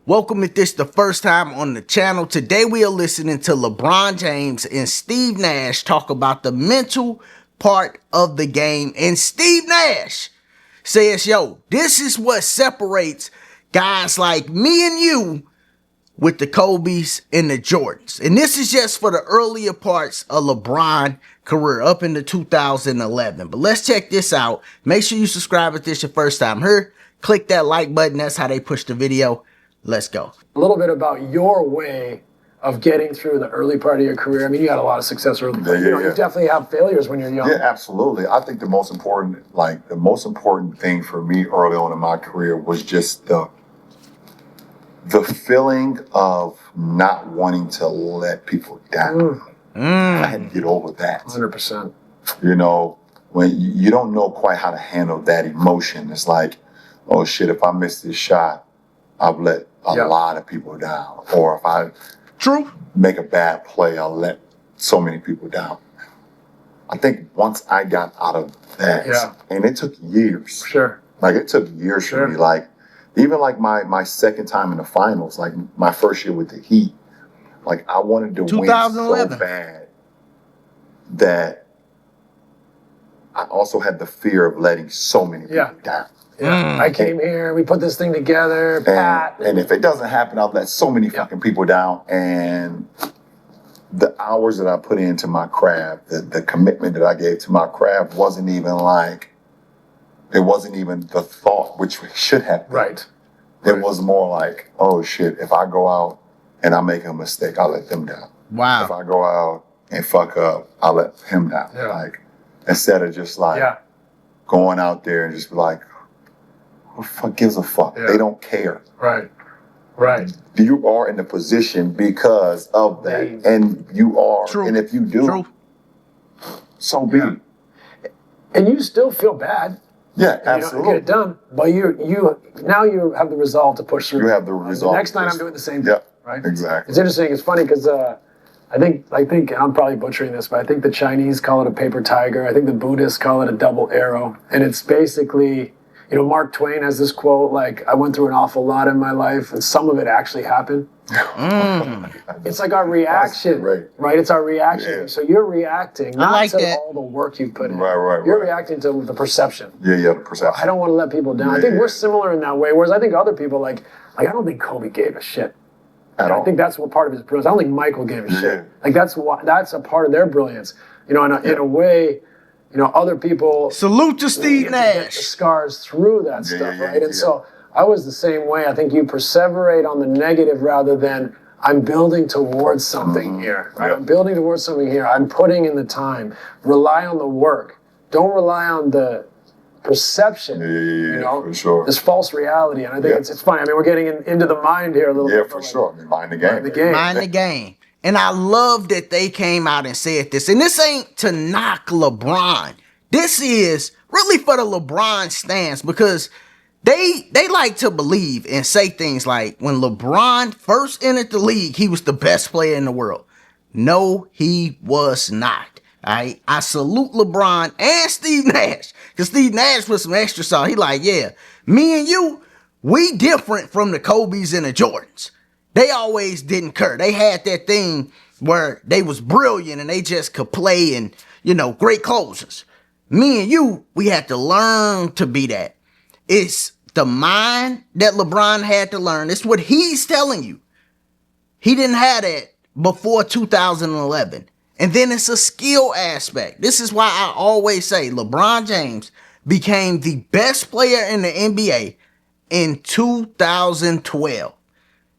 Welcome if this is the first time on the channel. Today we are listening to LeBron James and Steve Nash talk about the mental part of the game. And Steve Nash says, yo, this is what separates guys like me and you with the Kobe's and the Jordans. And this is just for the earlier parts of LeBron's career up into 2011. But let's check this out. Make sure you subscribe if this is your first time here. Click that like button. That's how they push the video. Let's go. A little bit about your way of getting through the early part of your career. I mean, you had a lot of success early. You definitely have failures when you're young. Yeah, absolutely. I think the most important thing for me early on in my career was just the feeling of not wanting to let people down. I had to get over that. 100%. You know, when you don't know quite how to handle that emotion, it's like, oh shit, if I miss this shot, I've let a lot of people down. Or if I make a bad play, I'll let so many people down. I think once I got out of that, and it took years. Sure. Like it took years for me. Like even like my second time in the finals, like my first year with the Heat, like I wanted to win so bad that I also had the fear of letting so many people down. Yeah, I came here, we put this thing together, Pat. And if it doesn't happen, I'll let so many fucking people down. And the hours that I put into my craft, the commitment that I gave to my craft wasn't even the thought, which should have been. Right. It was more like, oh shit, if I go out and I make a mistake, I'll let them down. Wow. If I go out and fuck up, I'll let him down. Yeah. Like, instead of just like going out there and just be like, who the fuck gives a fuck? Yeah. They don't care. Right. Right. You are in the position because of that. And you are. True. And if you do, so be it. And you still feel bad. Yeah, absolutely. You don't get it done. But now you have the resolve to push through. You have the resolve. Next night I'm doing the same thing. Yeah. Right? Exactly. It's interesting. It's funny because I think I'm probably butchering this, but I think the Chinese call it a paper tiger. I think the Buddhists call it a double arrow. And it's basically, Mark Twain has this quote, like, I went through an awful lot in my life, and some of it actually happened. It's like our reaction, right? It's our reaction. Yeah. So you're reacting, not to all the work you put in. Right. You're reacting to the perception. Yeah, the perception. I don't want to let people down. I think we're similar in that way, whereas I think other people, like I don't think Kobe gave a shit. At all. I think that's what part of his brilliance. I don't think Michael gave a shit. Like that's a part of their brilliance. In a way, other people salute to Steve Nash. Get the scars through that stuff, right? And so I was the same way. I think you perseverate on the negative rather than I'm building towards something here. Right? I'm building towards something here. I'm putting in the time. Rely on the work. Don't rely on the perception. For sure. This false reality. And I think it's funny. I mean, we're getting into the mind here a little bit. Yeah, for sure. Mind the game. Mind the game. And I love that they came out and said this. And this ain't to knock LeBron. This is really for the LeBron stance because they like to believe and say things like when LeBron first entered the league, he was the best player in the world. No, he was not. I salute LeBron and Steve Nash because Steve Nash put some extra sauce. He like, me and you, we different from the Kobe's and the Jordans. They always didn't care. They had that thing where they was brilliant and they just could play and, great closers. Me and you, we had to learn to be that. It's the mind that LeBron had to learn. It's what he's telling you. He didn't have that before 2011. And then it's a skill aspect. This is why I always say LeBron James became the best player in the NBA in 2012.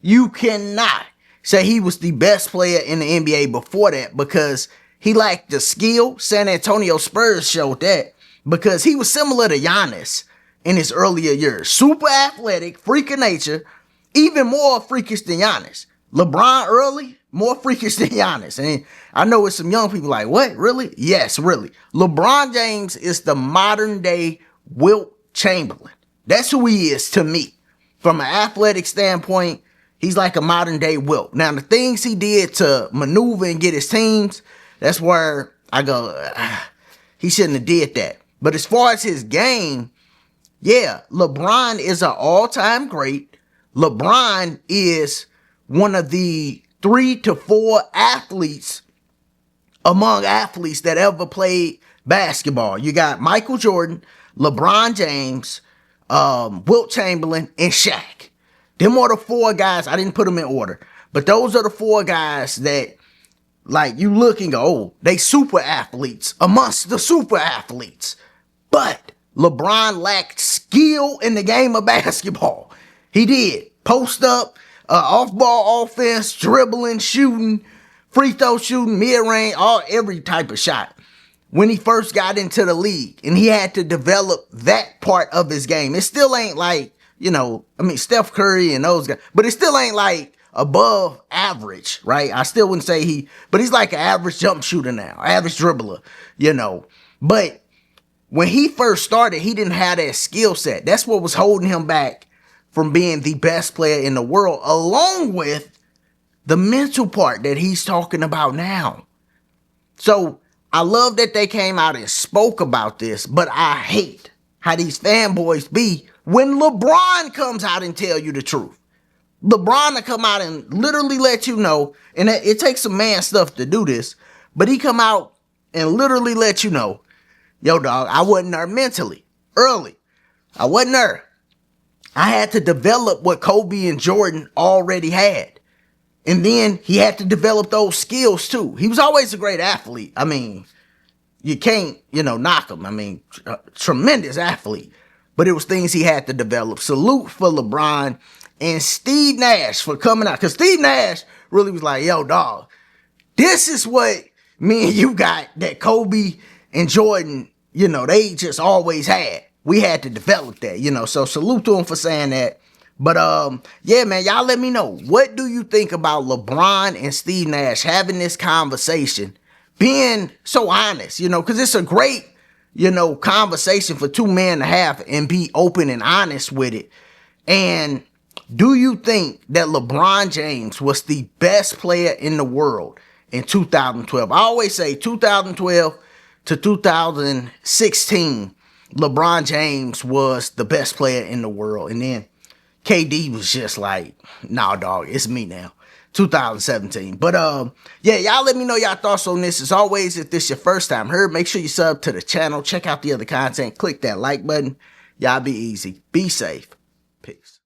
You cannot say he was the best player in the NBA before that because he lacked the skill. San Antonio Spurs showed that because he was similar to Giannis in his earlier years. Super athletic, freak of nature, even more freakish than Giannis. LeBron early, more freakish than Giannis. And I know it's some young people like, what, really? Yes, really. LeBron James is the modern day Wilt Chamberlain. That's who he is to me. From an athletic standpoint, he's like a modern day Wilt. Now, the things he did to maneuver and get his teams, that's where I go, he shouldn't have did that. But as far as his game, LeBron is an all-time great. LeBron is one of the 3 to 4 athletes among athletes that ever played basketball. You got Michael Jordan, LeBron James, Wilt Chamberlain, and Shaq. Them are the 4 guys. I didn't put them in order, but those are the 4 guys that, like, you look and go, oh, they super athletes amongst the super athletes. But LeBron lacked skill in the game of basketball. He did. Post up, off-ball offense, dribbling, shooting, free throw shooting, mid-range, every type of shot when he first got into the league. And he had to develop that part of his game. It still ain't like, Steph Curry and those guys, but it still ain't like above average, right? I still wouldn't say but he's like an average jump shooter now, average dribbler, But when he first started, he didn't have that skill set. That's what was holding him back from being the best player in the world, along with the mental part that he's talking about now. So I love that they came out and spoke about this, but I hate how these fanboys be when LeBron comes out and tell you the truth. LeBron will come out and literally let you know, and it takes some man stuff to do this, but he come out and literally let you know, yo, dog, I wasn't there mentally, early. I wasn't there. I had to develop what Kobe and Jordan already had. And then he had to develop those skills too. He was always a great athlete. I mean, you can't, knock him. I mean, tremendous athlete. But it was things he had to develop. Salute for LeBron and Steve Nash for coming out. Because Steve Nash really was like, yo, dog, this is what me and you got that Kobe and Jordan, they just always had. We had to develop that, so salute to him for saying that. But, yeah, man, y'all let me know. What do you think about LeBron and Steve Nash having this conversation, being so honest, because it's a great, conversation for 2 men to have and be open and honest with it. And do you think that LeBron James was the best player in the world in 2012? I always say 2012 to 2016, LeBron James was the best player in the world. And then KD was just like, nah, dog, it's me now. 2017. But yeah, y'all let me know y'all thoughts on this. As always, if this your first time here, make sure you sub to the channel. Check out the other content. Click that like button. Y'all be easy. Be safe. Peace.